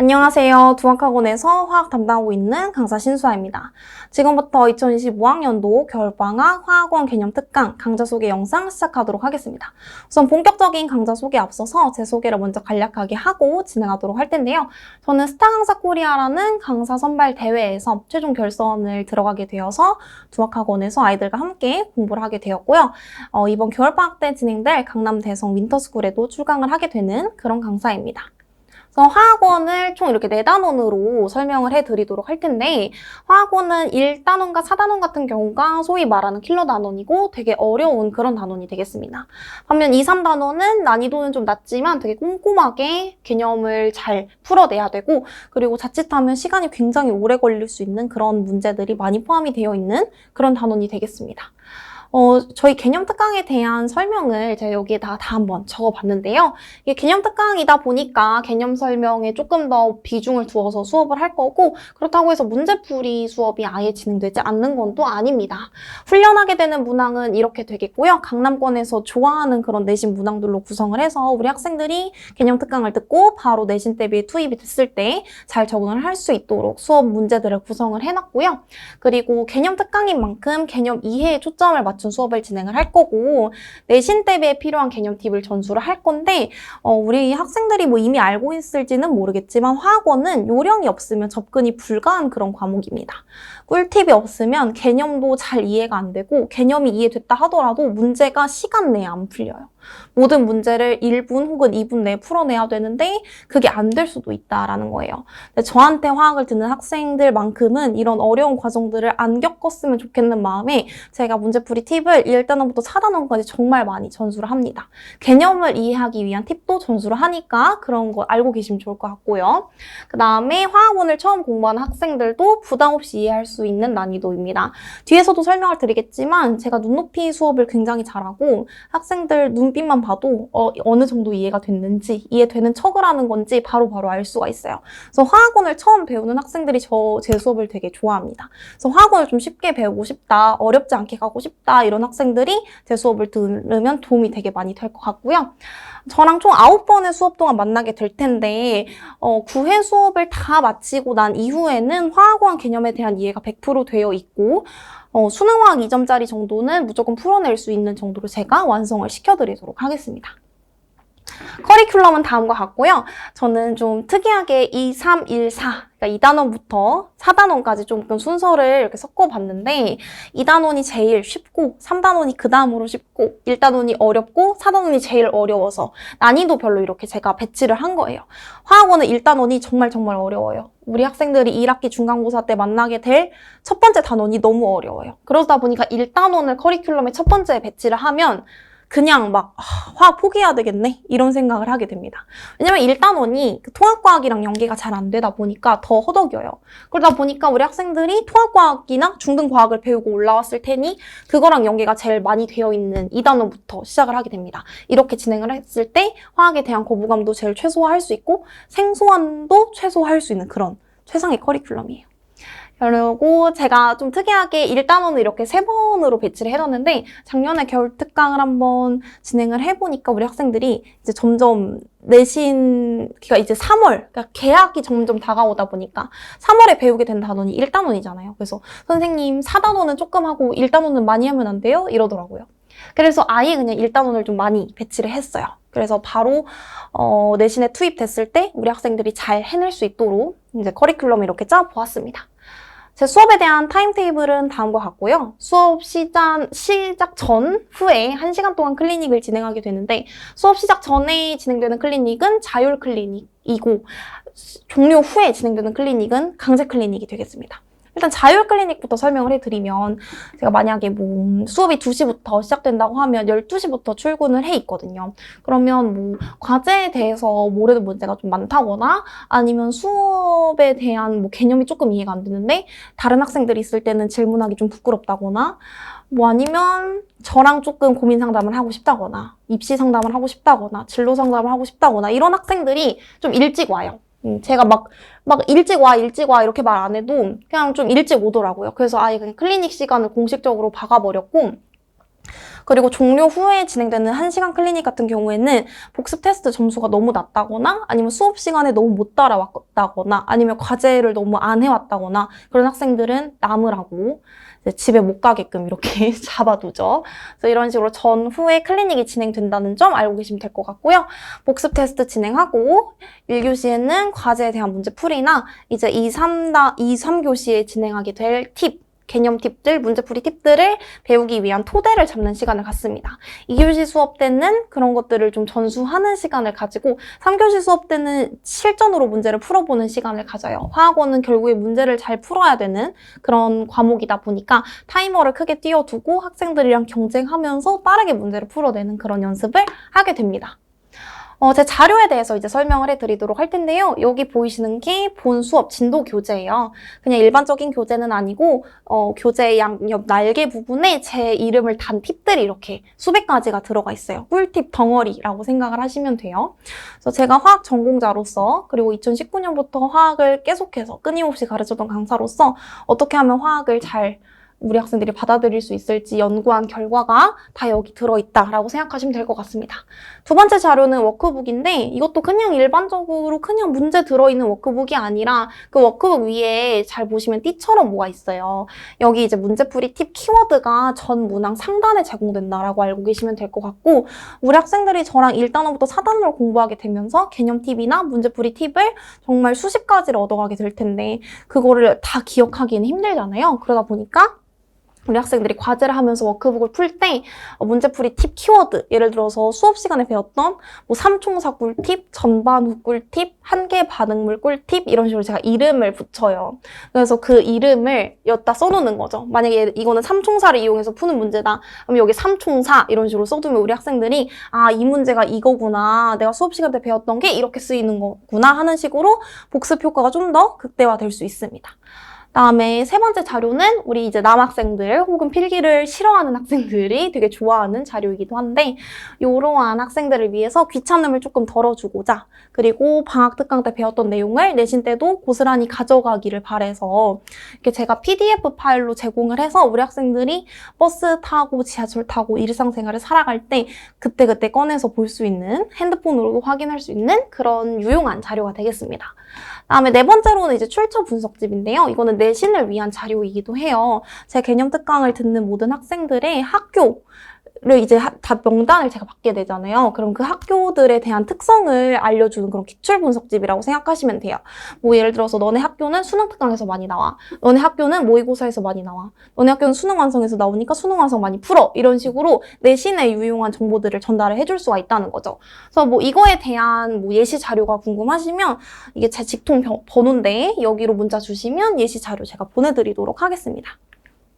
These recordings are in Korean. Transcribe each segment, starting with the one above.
안녕하세요. 두학학원에서 화학 담당하고 있는 강사 신수아입니다. 지금부터 2025학년도 겨울방학 화학원 개념 특강 강좌 소개 영상 시작하도록 하겠습니다. 우선 본격적인 강좌 소개에 앞서서 제 소개를 먼저 간략하게 하고 진행하도록 할 텐데요. 저는 스타 강사 코리아라는 강사 선발 대회에서 최종 결선을 들어가게 되어서 두학학원에서 아이들과 함께 공부를 하게 되었고요. 이번 겨울방학 때 진행될 강남 대성 윈터스쿨에도 출강을 하게 되는 그런 강사입니다. 그래서 화학원을 총 이렇게 4단원으로 설명을 해드리도록 할 텐데, 화학원은 1단원과 4단원 같은 경우가 소위 말하는 킬러 단원이고 되게 어려운 그런 단원이 되겠습니다. 반면 2, 3단원은 난이도는 좀 낮지만 되게 꼼꼼하게 개념을 잘 풀어내야 되고, 그리고 자칫하면 시간이 굉장히 오래 걸릴 수 있는 그런 문제들이 많이 포함이 되어 있는 그런 단원이 되겠습니다. 저희 개념 특강에 대한 설명을 제가 여기에다 다 한번 적어봤는데요. 이게 개념 특강이다 보니까 개념 설명에 조금 더 비중을 두어서 수업을 할 거고, 그렇다고 해서 문제풀이 수업이 아예 진행되지 않는 건 또 아닙니다. 훈련하게 되는 문항은 이렇게 되겠고요. 강남권에서 좋아하는 그런 내신 문항들로 구성을 해서 우리 학생들이 개념 특강을 듣고 바로 내신 대비에 투입이 됐을 때 잘 적응을 할 수 있도록 수업 문제들을 구성을 해놨고요. 그리고 개념 특강인 만큼 개념 이해에 초점을 맞춘 수업을 진행을 할 거고, 내신 대비에 필요한 개념 팁을 전수를 할 건데, 우리 학생들이 뭐 이미 알고 있을지는 모르겠지만 화학원은 요령이 없으면 접근이 불가한 그런 과목입니다. 꿀팁이 없으면 개념도 잘 이해가 안 되고, 개념이 이해됐다 하더라도 문제가 시간 내에 안 풀려요. 모든 문제를 1분 혹은 2분 내에 풀어내야 되는데 그게 안 될 수도 있다라는 거예요. 근데 저한테 화학을 듣는 학생들만큼은 이런 어려운 과정들을 안 겪었으면 좋겠는 마음에 제가 문제풀이 팁을 1단원부터 4단원까지 정말 많이 전수를 합니다. 개념을 이해하기 위한 팁도 전수를 하니까 그런 거 알고 계시면 좋을 것 같고요. 그 다음에 화학원을 처음 공부하는 학생들도 부담 없이 이해할 수 있는 난이도입니다. 뒤에서도 설명을 드리겠지만 제가 눈높이 수업을 굉장히 잘하고 학생들 눈빛만 봐도 어느 정도 이해가 됐는지, 이해되는 척을 하는 건지 바로바로 알 수가 있어요. 그래서 화학원을 처음 배우는 학생들이 제 수업을 되게 좋아합니다. 그래서 화학원을 좀 쉽게 배우고 싶다, 어렵지 않게 가고 싶다 이런 학생들이 제 수업을 들으면 도움이 되게 많이 될 것 같고요. 저랑 총 9번의 수업 동안 만나게 될 텐데 9회 수업을 다 마치고 난 이후에는 화학원 개념에 대한 이해가 100% 되어 있고 수능화학 2점짜리 정도는 무조건 풀어낼 수 있는 정도로 제가 완성을 시켜드리도록 하겠습니다. 커리큘럼은 다음과 같고요. 저는 좀 특이하게 2, 3, 1, 4 그러니까 2단원부터 4단원까지 조금 순서를 이렇게 섞어봤는데 2단원이 제일 쉽고 3단원이 그 다음으로 쉽고 1단원이 어렵고 4단원이 제일 어려워서 난이도별로 이렇게 제가 배치를 한 거예요. 화학원은 1단원이 정말 어려워요. 우리 학생들이 1학기 중간고사 때 만나게 될 첫 번째 단원이 너무 어려워요. 그러다 보니까 1단원을 커리큘럼에 첫 번째에 배치를 하면 그냥 막 화학 포기해야 되겠네 이런 생각을 하게 됩니다. 왜냐면 1단원이 통합과학이랑 연계가 잘 안 되다 보니까 더 허덕여요. 그러다 보니까 우리 학생들이 통합과학이나 중등과학을 배우고 올라왔을 테니 그거랑 연계가 제일 많이 되어 있는 2단원부터 시작을 하게 됩니다. 이렇게 진행을 했을 때 화학에 대한 거부감도 제일 최소화할 수 있고 생소함도 최소화할 수 있는 그런 최상의 커리큘럼이에요. 그리고 제가 좀 특이하게 1단원을 이렇게 3번으로 배치를 해놨는데 작년에 겨울 특강을 한번 진행을 해보니까 우리 학생들이 이제 점점 내신기가 이제 3월, 그러니까 개학이 점점 다가오다 보니까 3월에 배우게 된 단원이 1단원이잖아요. 그래서 선생님 4단원은 조금 하고 1단원은 많이 하면 안 돼요? 이러더라고요. 그래서 아예 그냥 1단원을 좀 많이 배치를 했어요. 그래서 바로 내신에 투입됐을 때 우리 학생들이 잘 해낼 수 있도록 이제 커리큘럼을 이렇게 짜보았습니다. 제 수업에 대한 타임테이블은 다음과 같고요. 수업 시작 전, 후에 1시간 동안 클리닉을 진행하게 되는데 수업 시작 전에 진행되는 클리닉은 자율 클리닉이고 종료 후에 진행되는 클리닉은 강제 클리닉이 되겠습니다. 일단 자율 클리닉부터 설명을 해드리면 제가 만약에 뭐 수업이 2시부터 시작된다고 하면 12시부터 출근을 해 있거든요. 그러면 뭐 과제에 대해서 모르는 문제가 좀 많다거나 아니면 수업에 대한 뭐 개념이 조금 이해가 안 되는데 다른 학생들이 있을 때는 질문하기 좀 부끄럽다거나 뭐 아니면 저랑 조금 고민 상담을 하고 싶다거나 입시 상담을 하고 싶다거나 진로 상담을 하고 싶다거나 이런 학생들이 좀 일찍 와요. 제가 막 일찍 와 이렇게 말 안 해도 그냥 좀 일찍 오더라고요. 그래서 아예 그냥 클리닉 시간을 공식적으로 박아버렸고 그리고 종료 후에 진행되는 1시간 클리닉 같은 경우에는 복습 테스트 점수가 너무 낮다거나 아니면 수업 시간에 너무 못 따라왔다거나 아니면 과제를 너무 안 해왔다거나 그런 학생들은 남으라고 집에 못 가게끔 이렇게 잡아두죠. 그래서 이런 식으로 전후에 클리닉이 진행된다는 점 알고 계시면 될 것 같고요. 복습 테스트 진행하고 1교시에는 과제에 대한 문제풀이나 이제 2, 3교시에 진행하게 될 팁, 개념 팁들, 문제풀이 팁들을 배우기 위한 토대를 잡는 시간을 갖습니다. 2교시 수업 때는 그런 것들을 좀 전수하는 시간을 가지고 3교시 수업 때는 실전으로 문제를 풀어보는 시간을 가져요. 화학원은 결국에 문제를 잘 풀어야 되는 그런 과목이다 보니까 타이머를 크게 띄워두고 학생들이랑 경쟁하면서 빠르게 문제를 풀어내는 그런 연습을 하게 됩니다. 제 자료에 대해서 이제 설명을 해드리도록 할 텐데요. 여기 보이시는 게 본 수업 진도 교재예요. 그냥 일반적인 교재는 아니고 교재 양옆 날개 부분에 제 이름을 단 팁들이 이렇게 수백 가지가 들어가 있어요. 꿀팁 덩어리라고 생각을 하시면 돼요. 그래서 제가 화학 전공자로서 그리고 2019년부터 화학을 계속해서 끊임없이 가르쳤던 강사로서 어떻게 하면 화학을 잘 우리 학생들이 받아들일 수 있을지 연구한 결과가 다 여기 들어있다라고 생각하시면 될 것 같습니다. 두 번째 자료는 워크북인데 이것도 그냥 일반적으로 그냥 문제 들어있는 워크북이 아니라 그 워크북 위에 잘 보시면 띠처럼 뭐가 있어요. 여기 이제 문제풀이 팁 키워드가 전 문항 상단에 제공된다라고 알고 계시면 될 것 같고 우리 학생들이 저랑 1단원부터 4단원을 공부하게 되면서 개념 팁이나 문제풀이 팁을 정말 수십 가지를 얻어가게 될 텐데 그거를 다 기억하기는 힘들잖아요. 그러다 보니까 우리 학생들이 과제를 하면서 워크북을 풀 때 문제풀이 팁 키워드 예를 들어서 수업 시간에 배웠던 뭐 삼총사 꿀팁, 전반후 꿀팁, 한계 반응물 꿀팁 이런 식으로 제가 이름을 붙여요. 그래서 그 이름을 여기다 써놓는 거죠. 만약에 이거는 삼총사를 이용해서 푸는 문제다. 그럼 여기 삼총사 이런 식으로 써두면 우리 학생들이 아, 이 문제가 이거구나. 내가 수업 시간 때 배웠던 게 이렇게 쓰이는 거구나 하는 식으로 복습 효과가 좀 더 극대화될 수 있습니다. 다음에 세 번째 자료는 우리 이제 남학생들 혹은 필기를 싫어하는 학생들이 되게 좋아하는 자료이기도 한데 이러한 학생들을 위해서 귀찮음을 조금 덜어주고자 그리고 방학 특강 때 배웠던 내용을 내신 때도 고스란히 가져가기를 바래서 이렇게 제가 PDF 파일로 제공을 해서 우리 학생들이 버스 타고 지하철 타고 일상생활을 살아갈 때 그때그때 꺼내서 볼 수 있는 핸드폰으로도 확인할 수 있는 그런 유용한 자료가 되겠습니다. 다음에 네 번째로는 이제 출처 분석집인데요. 이거는 내신을 위한 자료이기도 해요. 제 개념 특강을 듣는 모든 학생들의 학교를 이제 다 명단을 제가 받게 되잖아요. 그럼 그 학교들에 대한 특성을 알려주는 그런 기출 분석집이라고 생각하시면 돼요. 뭐 예를 들어서 너네 학교는 수능 특강에서 많이 나와. 너네 학교는 모의고사에서 많이 나와. 너네 학교는 수능 완성에서 나오니까 수능 완성 많이 풀어. 이런 식으로 내신에 유용한 정보들을 전달을 해줄 수가 있다는 거죠. 그래서 뭐 이거에 대한 뭐 예시 자료가 궁금하시면 이게 제 직통 번호인데 여기로 문자 주시면 예시 자료 제가 보내드리도록 하겠습니다.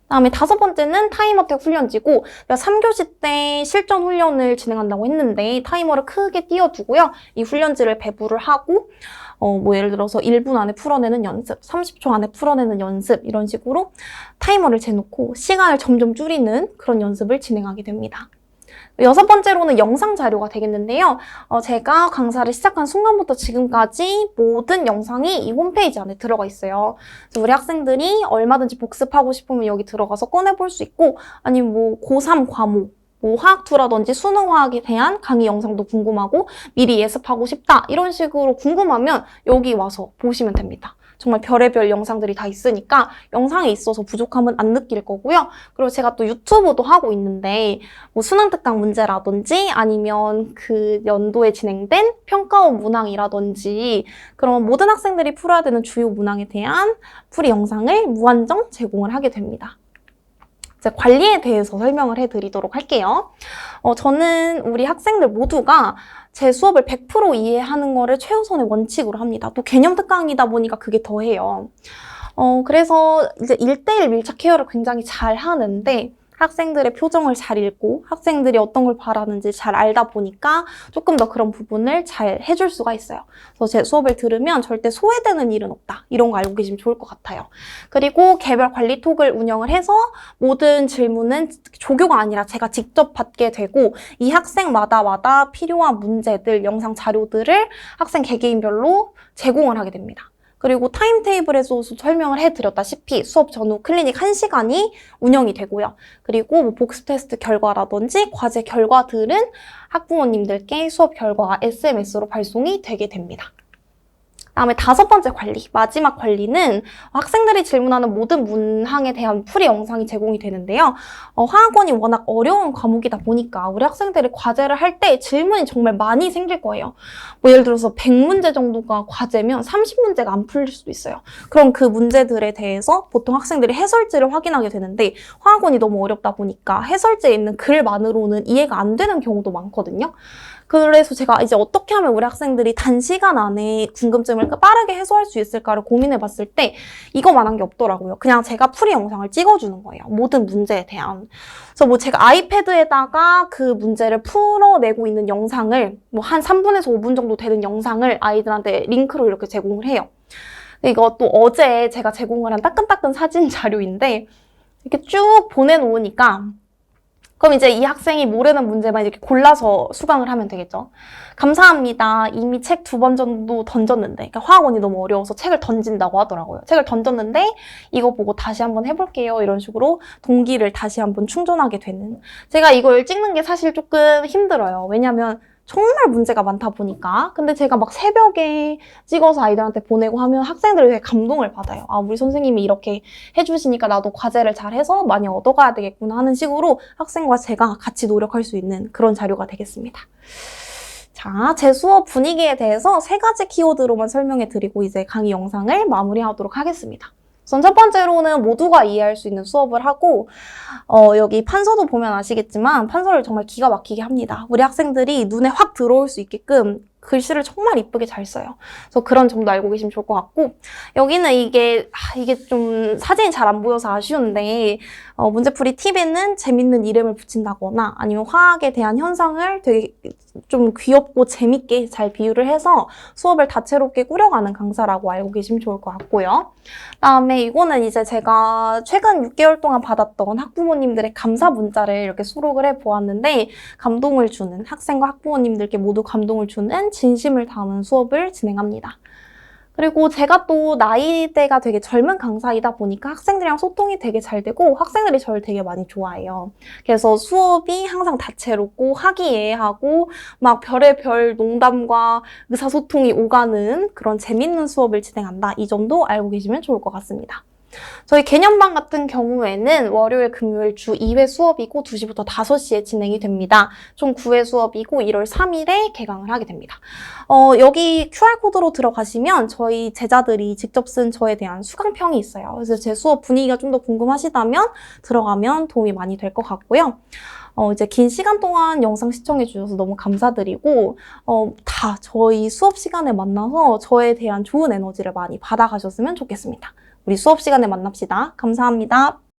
다음에 다섯 번째는 타임어택 훈련지고 제가 3교시 때 실전 훈련을 진행한다고 했는데 타이머를 크게 띄워두고요. 이 훈련지를 배부를 하고 뭐 예를 들어서 1분 안에 풀어내는 연습, 30초 안에 풀어내는 연습 이런 식으로 타이머를 재놓고 시간을 점점 줄이는 그런 연습을 진행하게 됩니다. 여섯 번째로는 영상 자료가 되겠는데요. 제가 강사를 시작한 순간부터 지금까지 모든 영상이 이 홈페이지 안에 들어가 있어요. 그래서 우리 학생들이 얼마든지 복습하고 싶으면 여기 들어가서 꺼내볼 수 있고 아니면 뭐 고3 과목 뭐 화학2라든지 수능화학에 대한 강의 영상도 궁금하고 미리 예습하고 싶다 이런 식으로 궁금하면 여기 와서 보시면 됩니다. 정말 별의별 영상들이 다 있으니까 영상에 있어서 부족함은 안 느낄 거고요. 그리고 제가 또 유튜브도 하고 있는데 뭐 수능특강 문제라든지 아니면 그 연도에 진행된 평가원 문항이라든지 그런 모든 학생들이 풀어야 되는 주요 문항에 대한 풀이 영상을 무한정 제공을 하게 됩니다. 이제 관리에 대해서 설명을 해드리도록 할게요. 저는 우리 학생들 모두가 제 수업을 100% 이해하는 거를 최우선의 원칙으로 합니다. 또 개념 특강이다 보니까 그게 더해요. 그래서 이제 1:1 밀착 케어를 굉장히 잘 하는데 학생들의 표정을 잘 읽고 학생들이 어떤 걸 바라는지 잘 알다 보니까 조금 더 그런 부분을 잘 해줄 수가 있어요. 그래서 제 수업을 들으면 절대 소외되는 일은 없다. 이런 거 알고 계시면 좋을 것 같아요. 그리고 개별 관리 톡을 운영을 해서 모든 질문은 조교가 아니라 제가 직접 받게 되고 이 학생마다 필요한 문제들, 영상 자료들을 학생 개개인별로 제공을 하게 됩니다. 그리고 타임테이블에서 설명을 해드렸다시피 수업 전후 클리닉 1시간이 운영이 되고요. 그리고 뭐 복습 테스트 결과라든지 과제 결과들은 학부모님들께 수업 결과가 SMS로 발송이 되게 됩니다. 다음에 5번째 관리, 마지막 관리는 학생들이 질문하는 모든 문항에 대한 풀이 영상이 제공이 되는데요. 화학원이 워낙 어려운 과목이다 보니까 우리 학생들이 과제를 할 때 질문이 정말 많이 생길 거예요. 뭐 예를 들어서 100문제 정도가 과제면 30문제가 안 풀릴 수도 있어요. 그럼 그 문제들에 대해서 보통 학생들이 해설지를 확인하게 되는데 화학원이 너무 어렵다 보니까 해설지에 있는 글만으로는 이해가 안 되는 경우도 많거든요. 그래서 제가 이제 어떻게 하면 우리 학생들이 단시간 안에 궁금증을 빠르게 해소할 수 있을까를 고민해 봤을 때 이거만한 게 없더라고요. 그냥 제가 풀이 영상을 찍어주는 거예요. 모든 문제에 대한. 그래서 뭐 제가 아이패드에다가 그 문제를 풀어내고 있는 영상을 뭐 한 3분에서 5분 정도 되는 영상을 아이들한테 링크로 이렇게 제공을 해요. 이것도 어제 제가 제공을 한 따끈따끈 사진 자료인데 이렇게 쭉 보내놓으니까 그럼 이제 이 학생이 모르는 문제만 이렇게 골라서 수강을 하면 되겠죠. 감사합니다. 이미 책 2번 정도 던졌는데, 그러니까 화학원이 너무 어려워서 책을 던진다고 하더라고요. 책을 던졌는데 이거 보고 다시 한번 해볼게요. 이런 식으로 동기를 다시 한번 충전하게 되는. 제가 이걸 찍는 게 사실 조금 힘들어요. 왜냐면 정말 문제가 많다 보니까. 근데 제가 막 새벽에 찍어서 아이들한테 보내고 하면 학생들이 되게 감동을 받아요. 아, 우리 선생님이 이렇게 해주시니까 나도 과제를 잘해서 많이 얻어가야 되겠구나 하는 식으로 학생과 제가 같이 노력할 수 있는 그런 자료가 되겠습니다. 자, 제 수업 분위기에 대해서 3가지 키워드로만 설명해 드리고 이제 강의 영상을 마무리하도록 하겠습니다. 우선 첫 번째로는 모두가 이해할 수 있는 수업을 하고 여기 판서도 보면 아시겠지만 판서를 정말 기가 막히게 합니다. 우리 학생들이 눈에 확 들어올 수 있게끔 글씨를 정말 이쁘게 잘 써요. 그래서 그런 점도 알고 계시면 좋을 것 같고 여기는 이게 좀 사진이 잘 안 보여서 아쉬운데 문제풀이 팁에는 재밌는 이름을 붙인다거나 아니면 화학에 대한 현상을 되게 좀 귀엽고 재밌게 잘 비유를 해서 수업을 다채롭게 꾸려가는 강사라고 알고 계시면 좋을 것 같고요. 그다음에 이거는 이제 제가 최근 6개월 동안 받았던 학부모님들의 감사 문자를 이렇게 수록을 해보았는데 감동을 주는 학생과 학부모님들께 모두 감동을 주는 진심을 담은 수업을 진행합니다. 그리고 제가 또 나이대가 되게 젊은 강사이다 보니까 학생들이랑 소통이 되게 잘 되고 학생들이 저를 되게 많이 좋아해요. 그래서 수업이 항상 다채롭고 화기애애하고 막 별의별 농담과 의사소통이 오가는 그런 재밌는 수업을 진행한다. 이 점도 알고 계시면 좋을 것 같습니다. 저희 개념반 같은 경우에는 월요일, 금요일 주 2회 수업이고 2시부터 5시에 진행이 됩니다. 총 9회 수업이고 1월 3일에 개강을 하게 됩니다. 여기 QR코드로 들어가시면 저희 제자들이 직접 쓴 저에 대한 수강평이 있어요. 그래서 제 수업 분위기가 좀 더 궁금하시다면 들어가면 도움이 많이 될 것 같고요. 이제 긴 시간 동안 영상 시청해 주셔서 너무 감사드리고 다 저희 수업 시간에 만나서 저에 대한 좋은 에너지를 많이 받아가셨으면 좋겠습니다. 우리 수업 시간에 만납시다. 감사합니다.